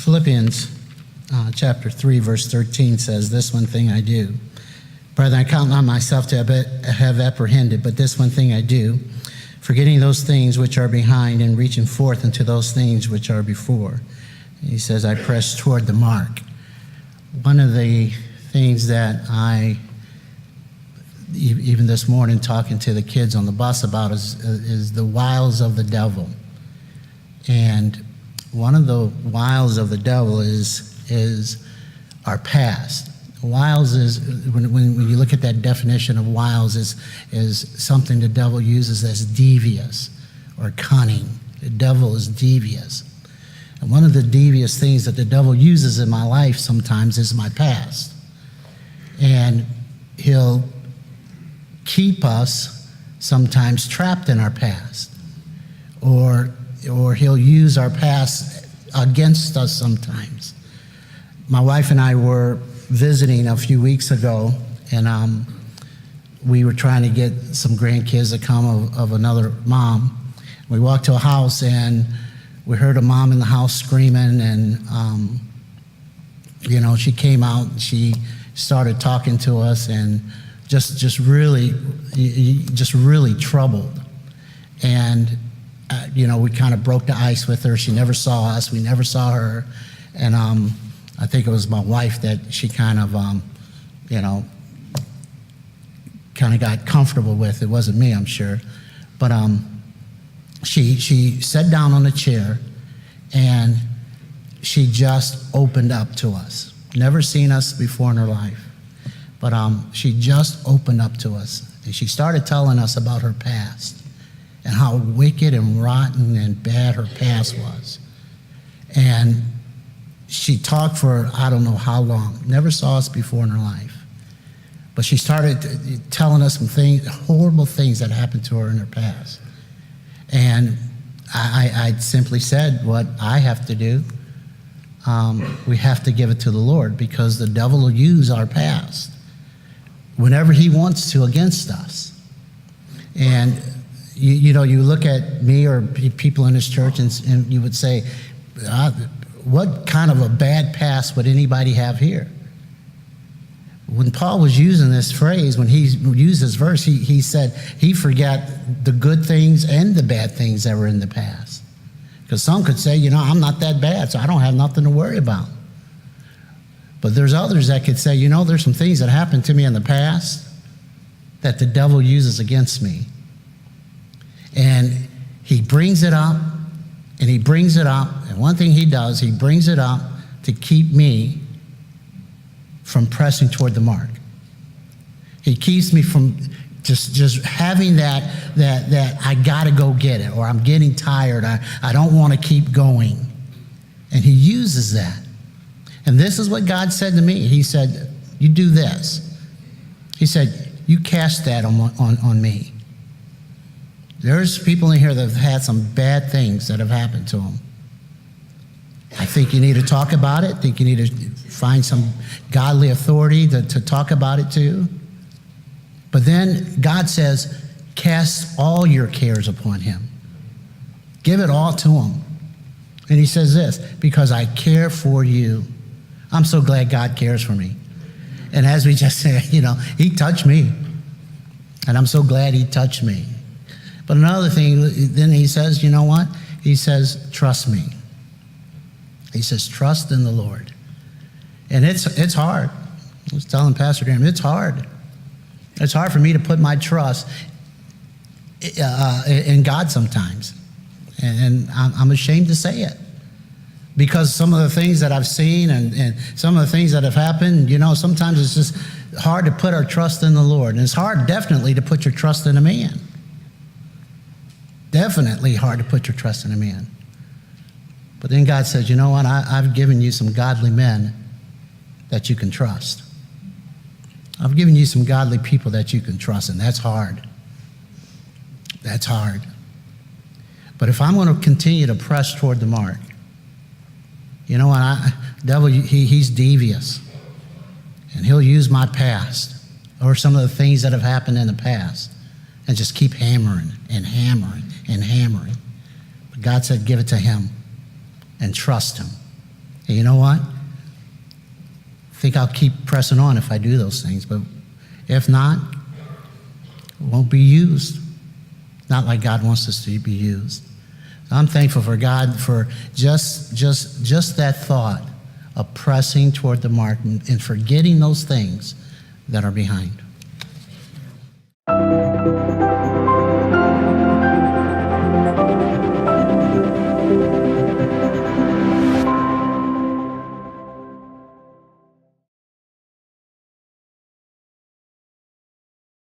Philippians chapter 3, verse 13 says, "This one thing I do. Brethren, I count not myself to have apprehended, but this one thing I do, forgetting those things which are behind and reaching forth into those things which are before." He says, "I press toward the mark." One of the things that I, even this morning, talking to the kids on the bus about is the wiles of the devil. And one of the wiles of the devil is our past. Wiles is, when you look at that definition of wiles, is something the devil uses as devious or cunning. The devil is devious. And one of the devious things that the devil uses in my life sometimes is my past. And he'll keep us sometimes trapped in our past. Or he'll use our past against us sometimes. My wife and I were visiting a few weeks ago, and we were trying to get some grandkids to come of another mom. We walked to a house, and we heard a mom in the house screaming, and she came out and she started talking to us, and just really troubled. And we kind of broke the ice with her. She never saw us. We never saw her. And I think it was my wife that she kind of got comfortable with. It wasn't me, I'm sure. But she sat down on a chair, and she just opened up to us. Never seen us before in her life. But she just opened up to us. And she started telling us about her past and how wicked and rotten and bad her past was. And she talked for I don't know how long. Never saw us before in her life. But she started telling us some things, horrible things that happened to her in her past. And I simply said what I have to do. We have to give it to the Lord, because the devil will use our past whenever he wants to against us. And you look at me or people in this church, and you would say, what kind of a bad past would anybody have here? When Paul was using this phrase, when he used this verse, he said he forgot the good things and the bad things that were in the past. Because some could say, I'm not that bad, so I don't have nothing to worry about. But there's others that could say, there's some things that happened to me in the past that the devil uses against me. And he brings it up, and he brings it up, and one thing he does, he brings it up to keep me from pressing toward the mark. He keeps me from just having that I gotta go get it, or I'm getting tired, I don't want to keep going. And he uses that. And this is what God said to me. He said, you do this. He said, you cast that on me. There's people in here that have had some bad things that have happened to them. I think you need to talk about it. I think you need to find some godly authority to talk about it too. But then God says, cast all your cares upon him. Give it all to him. And he says this, because I care for you. I'm so glad God cares for me. And as we just said, he touched me. And I'm so glad he touched me. But another thing, then he says, you know what? He says, trust me. He says, trust in the Lord. And it's hard. I was telling Pastor Graham, it's hard. It's hard for me to put my trust in God sometimes. And I'm ashamed to say it. Because some of the things that I've seen and some of the things that have happened, sometimes it's just hard to put our trust in the Lord. And it's hard, definitely, to put your trust in a man. Definitely hard to put your trust in a man. But then God says, you know what? I've given you some godly men that you can trust. I've given you some godly people that you can trust, and that's hard. That's hard. But if I'm going to continue to press toward the mark, you know what? Devil, he's devious. And he'll use my past or some of the things that have happened in the past and just keep hammering and hammering and hammering. But God said, give it to him and trust him. And you know what? I think I'll keep pressing on if I do those things, but if not, it won't be used. Not like God wants us to be used. So I'm thankful for God for just that thought of pressing toward the mark and forgetting those things that are behind.